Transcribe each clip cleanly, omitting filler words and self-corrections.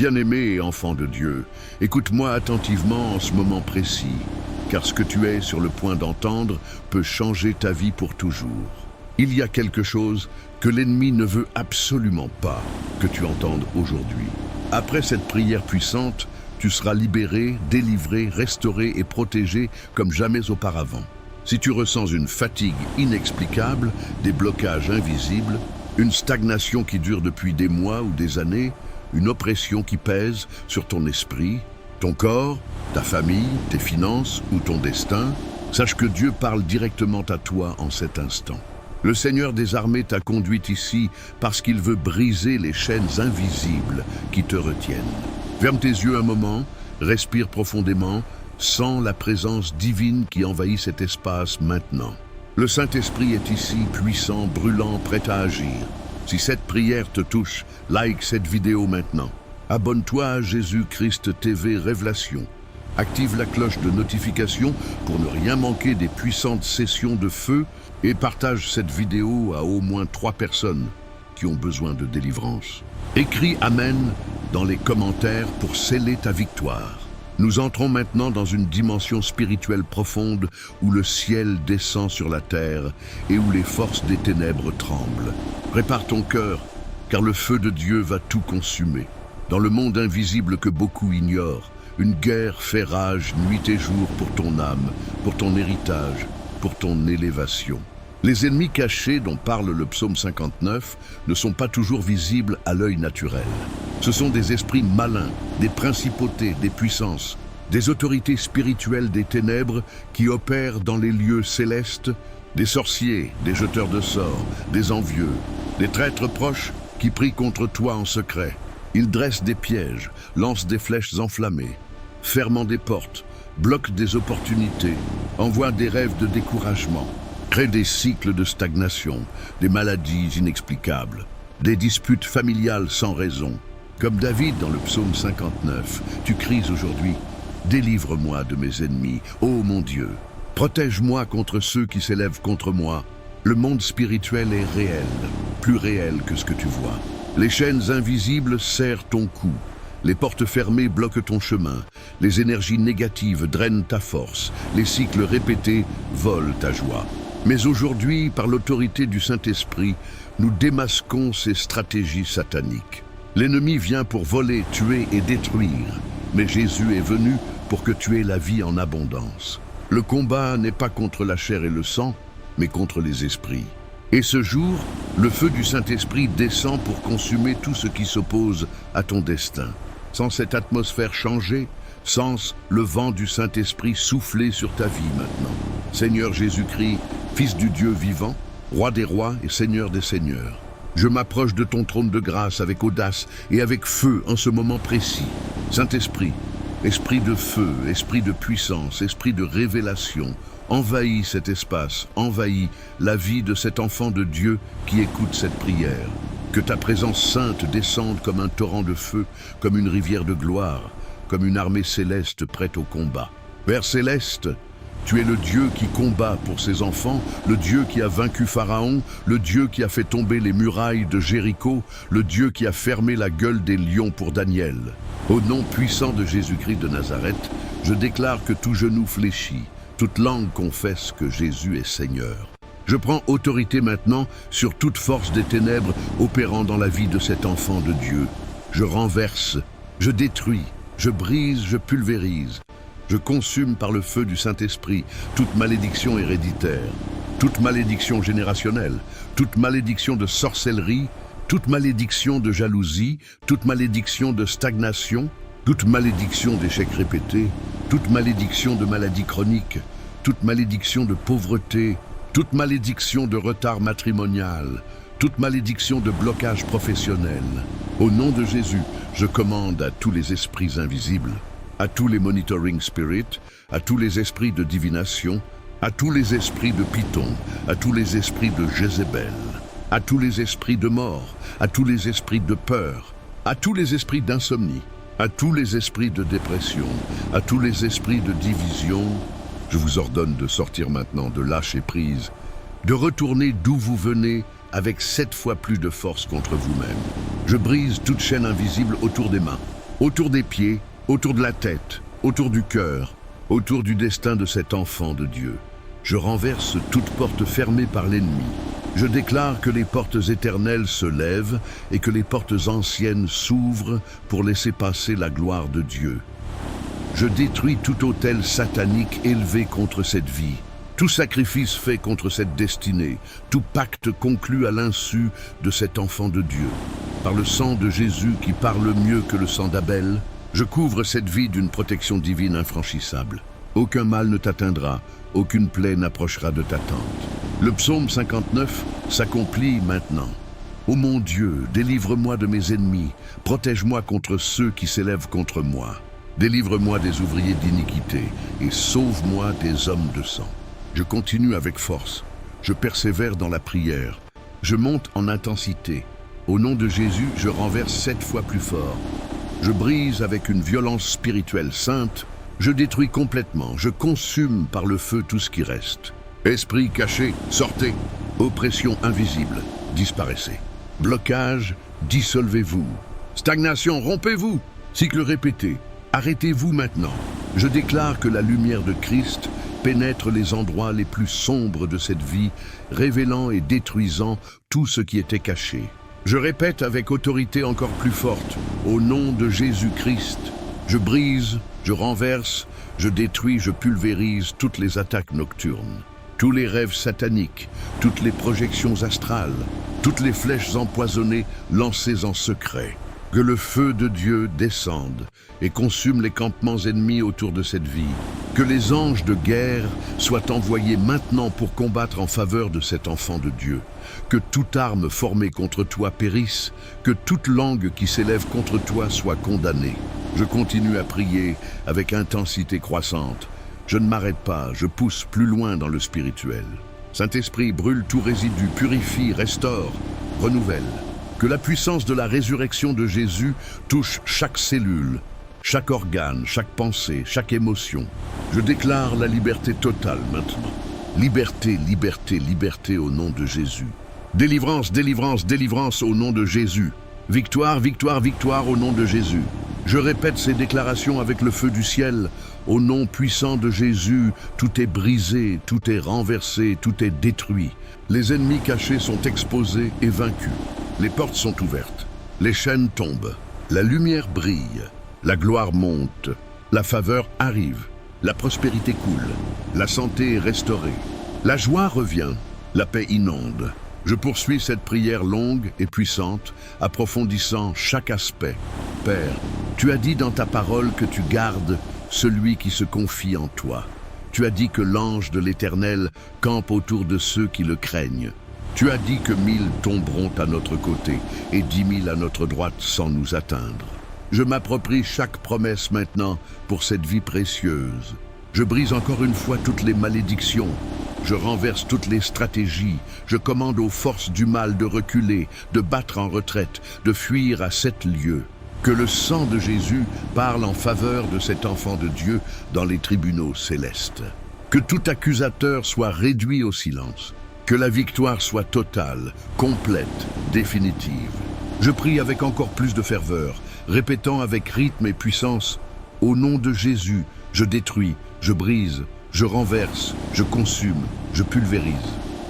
Bien-aimé et enfant de Dieu, écoute-moi attentivement en ce moment précis, car ce que tu es sur le point d'entendre peut changer ta vie pour toujours. Il y a quelque chose que l'ennemi ne veut absolument pas que tu entendes aujourd'hui. Après cette prière puissante, tu seras libéré, délivré, restauré et protégé comme jamais auparavant. Si tu ressens une fatigue inexplicable, des blocages invisibles, une stagnation qui dure depuis des mois ou des années, une oppression qui pèse sur ton esprit, ton corps, ta famille, tes finances ou ton destin, sache que Dieu parle directement à toi en cet instant. Le Seigneur des armées t'a conduit ici parce qu'il veut briser les chaînes invisibles qui te retiennent. Ferme tes yeux un moment, respire profondément, sens la présence divine qui envahit cet espace maintenant. Le Saint-Esprit est ici, puissant, brûlant, prêt à agir. Si cette prière te touche, like cette vidéo maintenant. Abonne-toi à Jésus-Christ TV Révélation. Active la cloche de notification pour ne rien manquer des puissantes sessions de feu et partage cette vidéo à au moins 3 personnes qui ont besoin de délivrance. Écris Amen dans les commentaires pour sceller ta victoire. Nous entrons maintenant dans une dimension spirituelle profonde où le ciel descend sur la terre et où les forces des ténèbres tremblent. Prépare ton cœur, car le feu de Dieu va tout consumer. Dans le monde invisible que beaucoup ignorent, une guerre fait rage nuit et jour pour ton âme, pour ton héritage, pour ton élévation. Les ennemis cachés dont parle le psaume 59 ne sont pas toujours visibles à l'œil naturel. Ce sont des esprits malins, des principautés, des puissances, des autorités spirituelles des ténèbres qui opèrent dans les lieux célestes, des sorciers, des jeteurs de sorts, des envieux, des traîtres proches qui prient contre toi en secret. Ils dressent des pièges, lancent des flèches enflammées, ferment des portes, bloquent des opportunités, envoient des rêves de découragement, créent des cycles de stagnation, des maladies inexplicables, des disputes familiales sans raison. Comme David dans le psaume 59, tu cries aujourd'hui « Délivre-moi de mes ennemis, ô mon Dieu, protège-moi contre ceux qui s'élèvent contre moi. » Le monde spirituel est réel, plus réel que ce que tu vois. Les chaînes invisibles serrent ton cou, les portes fermées bloquent ton chemin, les énergies négatives drainent ta force, les cycles répétés volent ta joie. Mais aujourd'hui, par l'autorité du Saint-Esprit, nous démasquons ces stratégies sataniques. L'ennemi vient pour voler, tuer et détruire, mais Jésus est venu pour que tu aies la vie en abondance. Le combat n'est pas contre la chair et le sang, mais contre les esprits. Et ce jour, le feu du Saint-Esprit descend pour consumer tout ce qui s'oppose à ton destin. Sans cette atmosphère changer, sans le vent du Saint-Esprit souffler sur ta vie maintenant. Seigneur Jésus-Christ, Fils du Dieu vivant, Roi des rois et Seigneur des seigneurs, je m'approche de ton trône de grâce avec audace et avec feu en ce moment précis. Saint-Esprit, esprit de feu, esprit de puissance, esprit de révélation, envahis cet espace, envahis la vie de cet enfant de Dieu qui écoute cette prière. Que ta présence sainte descende comme un torrent de feu, comme une rivière de gloire, comme une armée céleste prête au combat. Père céleste, tu es le Dieu qui combat pour ses enfants, le Dieu qui a vaincu Pharaon, le Dieu qui a fait tomber les murailles de Jéricho, le Dieu qui a fermé la gueule des lions pour Daniel. Au nom puissant de Jésus-Christ de Nazareth, je déclare que tout genou fléchit, toute langue confesse que Jésus est Seigneur. Je prends autorité maintenant sur toute force des ténèbres opérant dans la vie de cet enfant de Dieu. Je renverse, je détruis, je brise, je pulvérise. Je consume par le feu du Saint-Esprit toute malédiction héréditaire, toute malédiction générationnelle, toute malédiction de sorcellerie, toute malédiction de jalousie, toute malédiction de stagnation, toute malédiction d'échecs répétés, toute malédiction de maladies chroniques, toute malédiction de pauvreté, toute malédiction de retard matrimonial, toute malédiction de blocage professionnel. Au nom de Jésus, je commande à tous les esprits invisibles, à tous les monitoring spirits, à tous les esprits de divination, à tous les esprits de Python, à tous les esprits de Jézabel, à tous les esprits de mort, à tous les esprits de peur, à tous les esprits d'insomnie, à tous les esprits de dépression, à tous les esprits de division. Je vous ordonne de sortir maintenant, de lâcher prise, de retourner d'où vous venez avec 7 fois plus de force contre vous-même. Je brise toute chaîne invisible autour des mains, autour des pieds, autour de la tête, autour du cœur, autour du destin de cet enfant de Dieu. Je renverse toute porte fermée par l'ennemi. Je déclare que les portes éternelles se lèvent et que les portes anciennes s'ouvrent pour laisser passer la gloire de Dieu. Je détruis tout autel satanique élevé contre cette vie, tout sacrifice fait contre cette destinée, tout pacte conclu à l'insu de cet enfant de Dieu. Par le sang de Jésus qui parle mieux que le sang d'Abel, je couvre cette vie d'une protection divine infranchissable. Aucun mal ne t'atteindra, aucune plaie n'approchera de ta tente. Le psaume 59 s'accomplit maintenant. Ô mon Dieu, délivre-moi de mes ennemis, protège-moi contre ceux qui s'élèvent contre moi. Délivre-moi des ouvriers d'iniquité et sauve-moi des hommes de sang. Je continue avec force, je persévère dans la prière, je monte en intensité. Au nom de Jésus, je renverse 7 fois plus fort. Je brise avec une violence spirituelle sainte, je détruis complètement, je consume par le feu tout ce qui reste. Esprit caché, sortez. Oppression invisible, disparaissez. Blocage, dissolvez-vous. Stagnation, rompez-vous. Cycle répété, arrêtez-vous maintenant. Je déclare que la lumière de Christ pénètre les endroits les plus sombres de cette vie, révélant et détruisant tout ce qui était caché. Je répète avec autorité encore plus forte, au nom de Jésus-Christ, je brise, je renverse, je détruis, je pulvérise toutes les attaques nocturnes, tous les rêves sataniques, toutes les projections astrales, toutes les flèches empoisonnées lancées en secret. Que le feu de Dieu descende et consume les campements ennemis autour de cette vie. Que les anges de guerre soient envoyés maintenant pour combattre en faveur de cet enfant de Dieu. Que toute arme formée contre toi périsse, que toute langue qui s'élève contre toi soit condamnée. Je continue à prier avec intensité croissante. Je ne m'arrête pas, je pousse plus loin dans le spirituel. Saint-Esprit, brûle tout résidu, purifie, restaure, renouvelle. Que la puissance de la résurrection de Jésus touche chaque cellule, chaque organe, chaque pensée, chaque émotion. Je déclare la liberté totale maintenant. Liberté, liberté, liberté au nom de Jésus. Délivrance, délivrance, délivrance au nom de Jésus. Victoire, victoire, victoire au nom de Jésus. Je répète ces déclarations avec le feu du ciel. Au nom puissant de Jésus, tout est brisé, tout est renversé, tout est détruit. Les ennemis cachés sont exposés et vaincus. Les portes sont ouvertes, les chaînes tombent, la lumière brille, la gloire monte, la faveur arrive, la prospérité coule, la santé est restaurée, la joie revient, la paix inonde. Je poursuis cette prière longue et puissante, approfondissant chaque aspect. Père, tu as dit dans ta parole que tu gardes celui qui se confie en toi. Tu as dit que l'ange de l'Éternel campe autour de ceux qui le craignent. Tu as dit que 1000 tomberont à notre côté et 10 000 à notre droite sans nous atteindre. Je m'approprie chaque promesse maintenant pour cette vie précieuse. Je brise encore une fois toutes les malédictions. Je renverse toutes les stratégies. Je commande aux forces du mal de reculer, de battre en retraite, de fuir à 7 lieues. Que le sang de Jésus parle en faveur de cet enfant de Dieu dans les tribunaux célestes. Que tout accusateur soit réduit au silence. Que la victoire soit totale, complète, définitive. Je prie avec encore plus de ferveur, répétant avec rythme et puissance, « Au nom de Jésus, je détruis, je brise, je renverse, je consume, je pulvérise.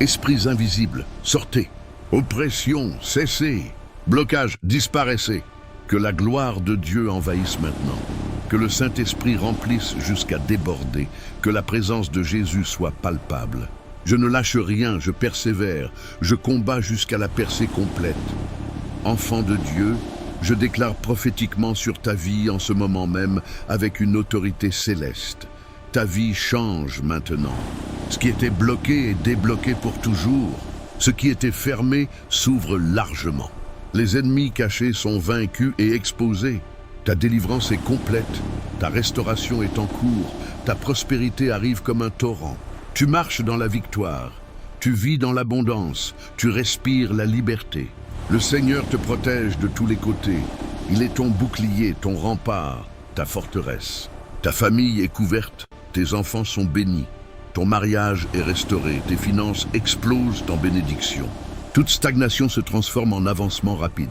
Esprits invisibles, sortez. Oppression, cessez. Blocage, disparaissez. Que la gloire de Dieu envahisse maintenant. Que le Saint-Esprit remplisse jusqu'à déborder. Que la présence de Jésus soit palpable. Je ne lâche rien, je persévère, je combats jusqu'à la percée complète. Enfant de Dieu, je déclare prophétiquement sur ta vie en ce moment même avec une autorité céleste. Ta vie change maintenant. Ce qui était bloqué est débloqué pour toujours. Ce qui était fermé s'ouvre largement. Les ennemis cachés sont vaincus et exposés. Ta délivrance est complète, ta restauration est en cours, ta prospérité arrive comme un torrent. Tu marches dans la victoire, tu vis dans l'abondance, tu respires la liberté. Le Seigneur te protège de tous les côtés. Il est ton bouclier, ton rempart, ta forteresse. Ta famille est couverte, tes enfants sont bénis. Ton mariage est restauré, tes finances explosent en bénédiction. Toute stagnation se transforme en avancement rapide.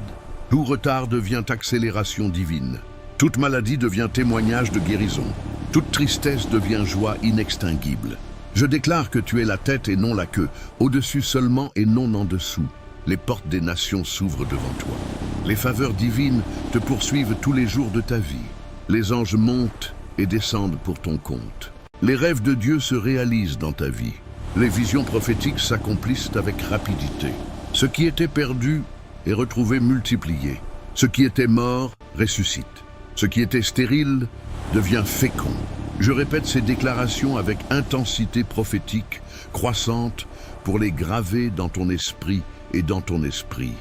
Tout retard devient accélération divine. Toute maladie devient témoignage de guérison. Toute tristesse devient joie inextinguible. Je déclare que tu es la tête et non la queue, au-dessus seulement et non en dessous. Les portes des nations s'ouvrent devant toi. Les faveurs divines te poursuivent tous les jours de ta vie. Les anges montent et descendent pour ton compte. Les rêves de Dieu se réalisent dans ta vie. Les visions prophétiques s'accomplissent avec rapidité. Ce qui était perdu est retrouvé multiplié. Ce qui était mort ressuscite. Ce qui était stérile devient fécond. Je répète ces déclarations avec intensité prophétique, croissante, pour les graver dans ton esprit et dans ton esprit.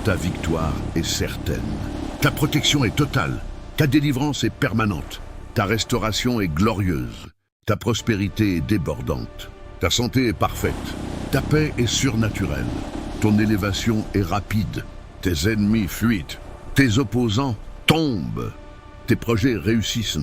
Ta victoire est certaine. Ta protection est totale. Ta délivrance est permanente. Ta restauration est glorieuse. Ta prospérité est débordante. Ta santé est parfaite. Ta paix est surnaturelle. Ton élévation est rapide. Tes ennemis fuient. Tes opposants tombent. Tes projets réussissent.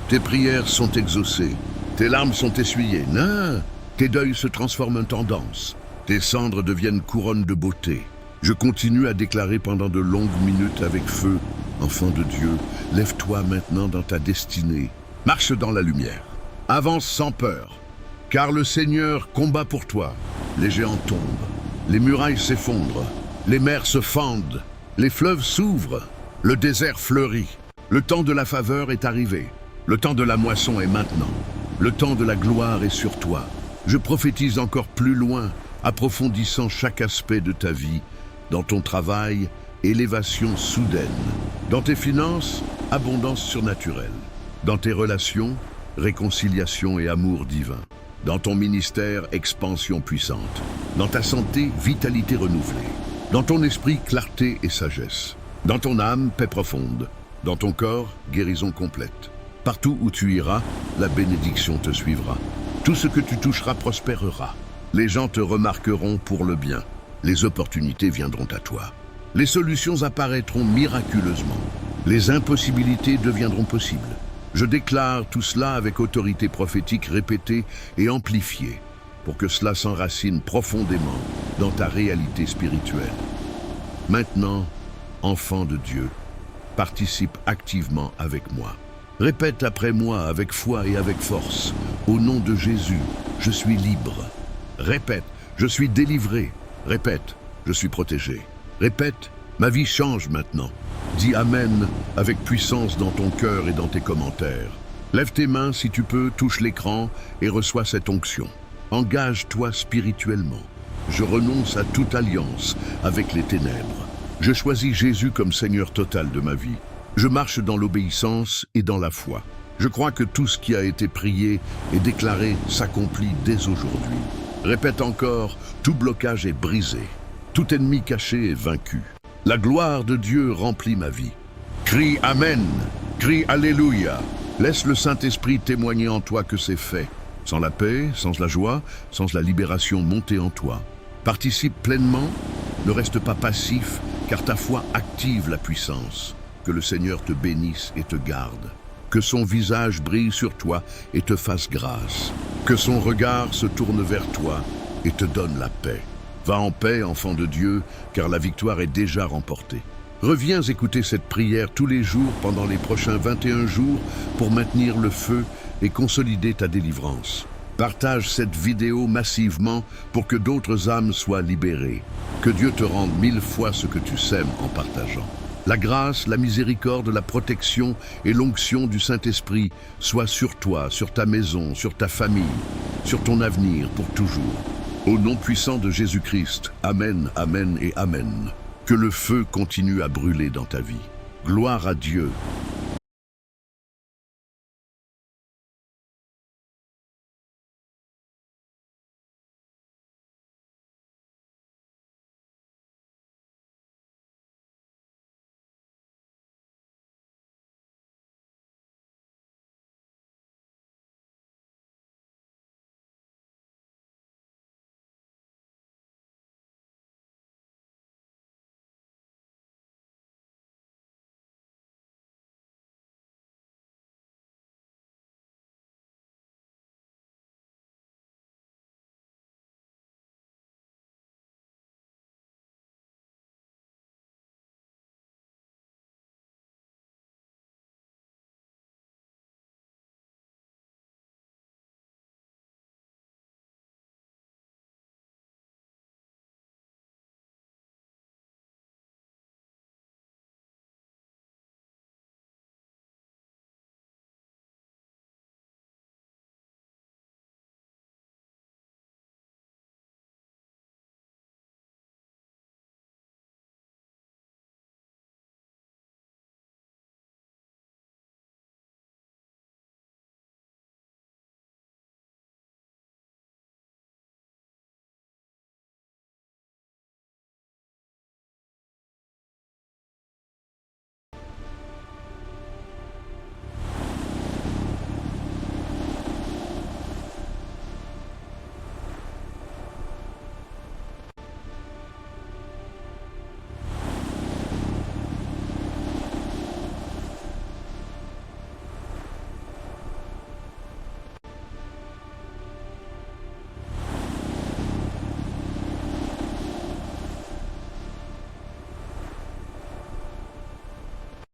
Tes prières sont exaucées. Tes larmes sont essuyées. Non, tes deuils se transforment en tendance. Tes cendres deviennent couronnes de beauté. Je continue à déclarer pendant de longues minutes avec feu. Enfant de Dieu, lève-toi maintenant dans ta destinée. Marche dans la lumière. Avance sans peur. Car le Seigneur combat pour toi. Les géants tombent. Les murailles s'effondrent. Les mers se fendent. Les fleuves s'ouvrent. Le désert fleurit. Le temps de la faveur est arrivé. Le temps de la moisson est maintenant. Le temps de la gloire est sur toi. Je prophétise encore plus loin, approfondissant chaque aspect de ta vie. Dans ton travail, élévation soudaine. Dans tes finances, abondance surnaturelle. Dans tes relations, réconciliation et amour divin. Dans ton ministère, expansion puissante. Dans ta santé, vitalité renouvelée. Dans ton esprit, clarté et sagesse. Dans ton âme, paix profonde. Dans ton corps, guérison complète. Partout où tu iras, la bénédiction te suivra. Tout ce que tu toucheras prospérera. Les gens te remarqueront pour le bien. Les opportunités viendront à toi. Les solutions apparaîtront miraculeusement. Les impossibilités deviendront possibles. Je déclare tout cela avec autorité prophétique répétée et amplifiée, pour que cela s'enracine profondément dans ta réalité spirituelle. Maintenant, enfant de Dieu, participe activement avec moi. Répète après moi avec foi et avec force. Au nom de Jésus, je suis libre. Répète, je suis délivré. Répète, je suis protégé. Répète, ma vie change maintenant. Dis Amen avec puissance dans ton cœur et dans tes commentaires. Lève tes mains si tu peux, touche l'écran et reçois cette onction. Engage-toi spirituellement. Je renonce à toute alliance avec les ténèbres. Je choisis Jésus comme Seigneur total de ma vie. Je marche dans l'obéissance et dans la foi. Je crois que tout ce qui a été prié et déclaré s'accomplit dès aujourd'hui. Répète encore, tout blocage est brisé. Tout ennemi caché est vaincu. La gloire de Dieu remplit ma vie. Crie Amen, crie Alléluia. Laisse le Saint-Esprit témoigner en toi que c'est fait. Sans la paix, sans la joie, sans la libération monter en toi. Participe pleinement, ne reste pas passif, car ta foi active la puissance. Que le Seigneur te bénisse et te garde. Que son visage brille sur toi et te fasse grâce. Que son regard se tourne vers toi et te donne la paix. Va en paix, enfant de Dieu, car la victoire est déjà remportée. Reviens écouter cette prière tous les jours pendant les prochains 21 jours pour maintenir le feu et consolider ta délivrance. Partage cette vidéo massivement pour que d'autres âmes soient libérées. Que Dieu te rende 1000 fois ce que tu sèmes en partageant. La grâce, la miséricorde, la protection et l'onction du Saint-Esprit soient sur toi, sur ta maison, sur ta famille, sur ton avenir pour toujours. Au nom puissant de Jésus-Christ, Amen, Amen et Amen. Que le feu continue à brûler dans ta vie. Gloire à Dieu